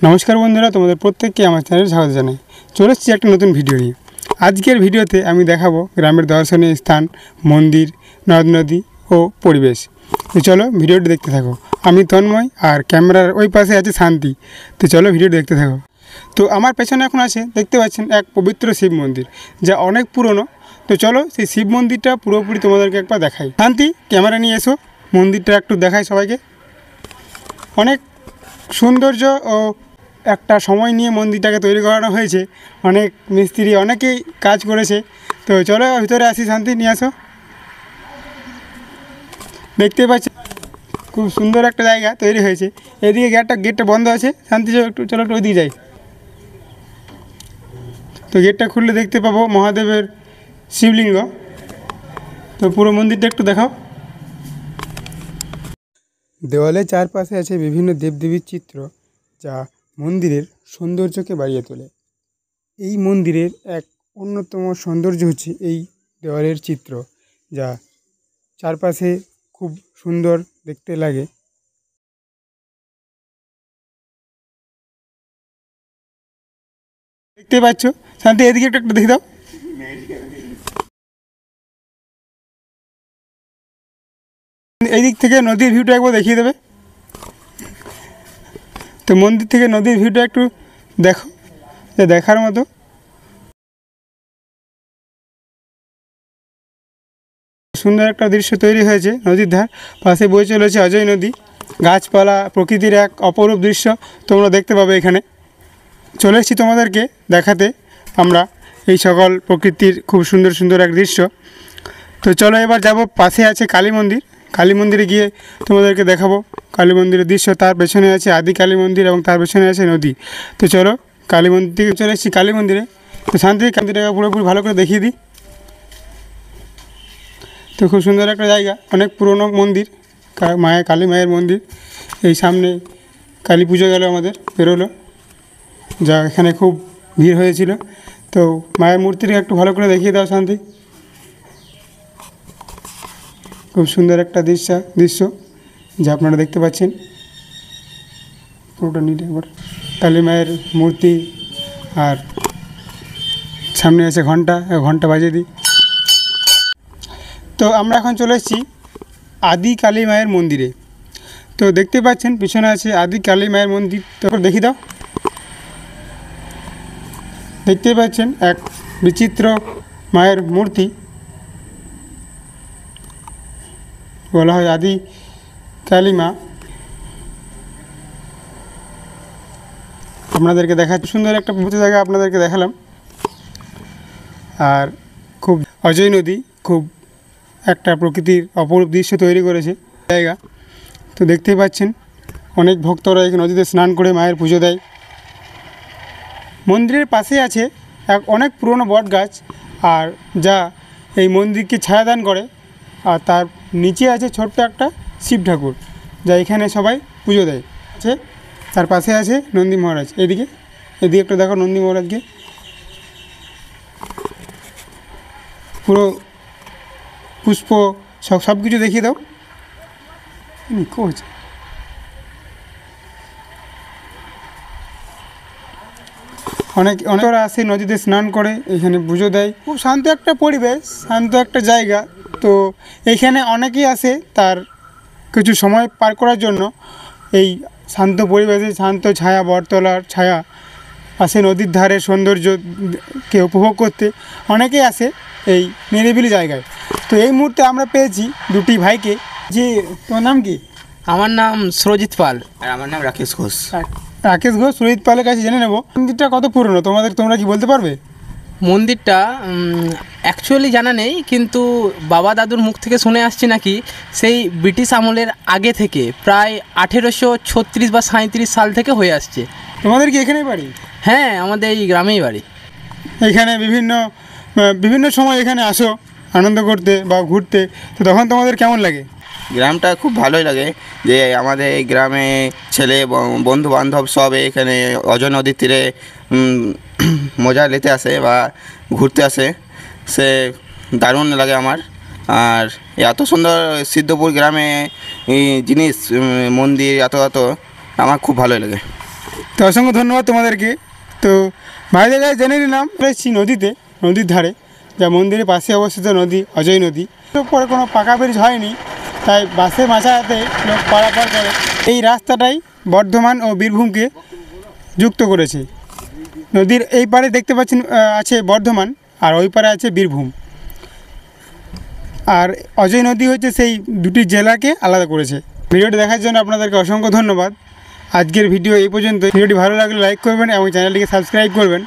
নমস্কার বন্ধুরা, তোমাদের প্রত্যেককে আমার চ্যানেলে স্বাগত জানাই। চলে এসেছি একটা নতুন ভিডিও নিয়ে। আজকের ভিডিওতে আমি দেখাবো গ্রামের দর্শনীয় স্থান, মন্দির, নদ নদী ও পরিবেশ। তো চলো ভিডিওটি দেখতে থাকো। আমি তন্ময়, আর ক্যামেরার ওই পাশে আছে শান্তি। তো চলো ভিডিওটি দেখতে থাকো। তো আমার পেছনে এখন আছে, দেখতে পাচ্ছেন, এক পবিত্র শিব মন্দির, যা অনেক পুরনো। তো চলো সেই শিব মন্দিরটা পুরোপুরি তোমাদেরকে একবার দেখাই। শান্তি, ক্যামেরা নিয়ে এসো, মন্দিরটা একটু দেখাই সবাইকে। অনেক সৌন্দর্য ও একটা সময় নিয়ে মন্দিরটাকে তৈরি করানো হয়েছে। অনেক মিস্ত্রি অনেকেই কাজ করেছে। তো চলো ভিতরে আসি, শান্তি নিয়ে আসো। দেখতে পাচ্ছি খুব সুন্দর একটা জায়গা তৈরি হয়েছে। এদিকে গেটটা বন্ধ আছে। শান্তি চলো একটু ওইদিকে যাই। তো গেটটা খুললে দেখতে পাবো মহাদেবের শিবলিঙ্গ। তো পুরো মন্দিরটা একটু দেখাও। দেওয়ালের চারপাশে আছে বিভিন্ন দেবদেবীর চিত্র, যা মন্দিরের সৌন্দর্যকে বাড়িয়ে তোলে। এই মন্দিরের এক অন্যতম সৌন্দর্য হচ্ছে এই দেওয়ালের চিত্র, যা চারপাশে খুব সুন্দর দেখতে লাগে। দেখতে পাচ্ছ শান্তি, এদিকে একটু দেখে দাও। এই দিক থেকে নদীর ভিউটা একবার দেখিয়ে দেবে। তো মন্দির থেকে নদীর ভিউটা একটু দেখো, দেখার মতো। সুন্দর একটা দৃশ্য তৈরি হয়েছে। নদীর ধার পাশে বয়ে চলেছে অজয় নদী। গাছপালা, প্রকৃতির এক অপরূপ দৃশ্য তোমরা দেখতে পাবে এখানে। চলে এসেছি তোমাদেরকে দেখাতে আমরা এই সকল প্রকৃতির খুব সুন্দর সুন্দর এক দৃশ্য। তো চলো এবার যাব, পাশে আছে কালী মন্দির। কালী মন্দিরে গিয়ে তোমাদেরকে দেখাবো কালী মন্দিরের দৃশ্য। তার পেছনে আছে আদি কালী মন্দির এবং তার পেছনে আছে নদী। তো চলো কালী মন্দির থেকে চলে এসেছি কালী মন্দিরে। তো শান্তি মন্দিরটাকে পুরোপুরি ভালো করে দেখিয়ে দিই। তো খুব সুন্দর একটা জায়গা, অনেক পুরনো মন্দির, কালী মায়ের মন্দির। এই সামনে কালী পুজো গেল আমাদের বেরোলো, যা এখানে খুব ভিড় হয়েছিল। তো মায়ের মূর্তিটা একটু ভালো করে দেখিয়ে দাও শান্তি। খুব সুন্দর একটা দৃশ্য যা আপনারা দেখতে পাচ্ছেন। পুরোটা নিট একবার কালী মায়ের মূর্তি, আর সামনে আছে ঘন্টা বাজিয়ে দিই। তো আমরা এখন চলে এসেছি আদি কালী মায়ের মন্দিরে। তো দেখতে পাচ্ছেন পিছনে আছে আদি কালী মায়ের মন্দির। তারপর দেখি দাও। দেখতে পাচ্ছেন এক বিচিত্র মায়ের মূর্তি, বলা হয় আদি কালী মা। আপনাদেরকে সুন্দর একটা পবিত্র জায়গা আপনাদেরকে দেখালাম। আর খুব অজয় নদী, খুব একটা প্রকৃতির অপরূপ দৃশ্য তৈরি করেছে জায়গা। তো দেখতেই পাচ্ছেন অনেক ভক্তরা এই নদীতে স্নান করে মায়ের পুজো দেয়। মন্দিরের পাশে আছে এক অনেক পুরনো বট গাছ, আর যা এই মন্দিরকে ছায়াদান করে। আর তার নিচে আছে ছোট্ট একটা শিব ঠাকুর, যা এখানে সবাই পুজো দেয়। তার পাশে আছে নন্দী মহারাজ। এদিকে একটু দেখো নন্দী মহারাজকে। পুরো পুষ্প সব কিছু দেখিয়ে দাও। অনেকরা আসে নদীতে স্নান করে, এখানে পুজো দেয়। খুব শান্ত একটা পরিবেশ, শান্ত একটা জায়গা। তো এইখানে অনেকেই আসে তার কিছু সময় পার করার জন্য। এই শান্ত পরিবেশে, শান্ত ছায়া, বটতলার ছায়া, আসে নদীর ধারে সৌন্দর্যকে উপভোগ করতে অনেকেই আসে এই নিরিবিলি জায়গায়। তো এই মুহূর্তে আমরা পেয়েছি দুটি ভাইকে। যে তোমার নাম কি? আমার নাম সুরজিৎ পাল। আর আমার নাম রাকেশ ঘোষ। সুরজিৎ পালের কাছে জেনে নেব মন্দিরটা কত পুরনো। তোমরা কি বলতে পারবে? মন্দিরটা অ্যাকচুয়ালি জানা নেই, কিন্তু বাবা দাদুর মুখ থেকে শুনে আসছি নাকি সেই ব্রিটিশ আমলের আগে থেকে, প্রায় 1836 বা 37 সাল থেকে হয়ে আসছে। তোমাদের কি এখানেই বাড়ি? হ্যাঁ, আমাদের এই গ্রামেই বাড়ি। এখানে বিভিন্ন সময় এখানে আসো আনন্দ করতে বা ঘুরতে। তো তখন তোমাদের কেমন লাগে? গ্রামটা খুব ভালোই লাগে, যে আমাদের এই গ্রামে ছেলে বন্ধু বান্ধব সব এখানে অজয় নদীর তীরে মজা নিতে আসে বা ঘুরতে আসে। সে দারুণ লাগে আমার। আর এত সুন্দর সিদ্ধপুর গ্রামে এই জিনিস, মন্দির এত আমার খুব ভালোই লাগে। তো অসংখ্য ধন্যবাদ তোমাদেরকে। তো ভাইদের কাছে জেনে নিলাম এসেছি নদীর ধারে, যা মন্দিরের পাশে অবস্থিত নদী অজয় নদী। তো পরে কোনো পাকা ব্রিজ হয়নি, তাই বাসে মাঝাতে লোক পারাপার করে। এই রাস্তাটাই বর্ধমান ও বীরভূমকে যুক্ত করেছে। নদীর এই পারে দেখতে পাচ্ছেন আছে বর্ধমান, আর ওই পারে আছে বীরভূম। আর অজয় নদী হচ্ছে সেই দুটি জেলাকে আলাদা করেছে। ভিডিওটি দেখার জন্য আপনাদেরকে অসংখ্য ধন্যবাদ। আজকের ভিডিও এই পর্যন্ত। ভিডিওটি ভালো লাগলে লাইক করবেন এবং চ্যানেলটিকে সাবস্ক্রাইব করবেন।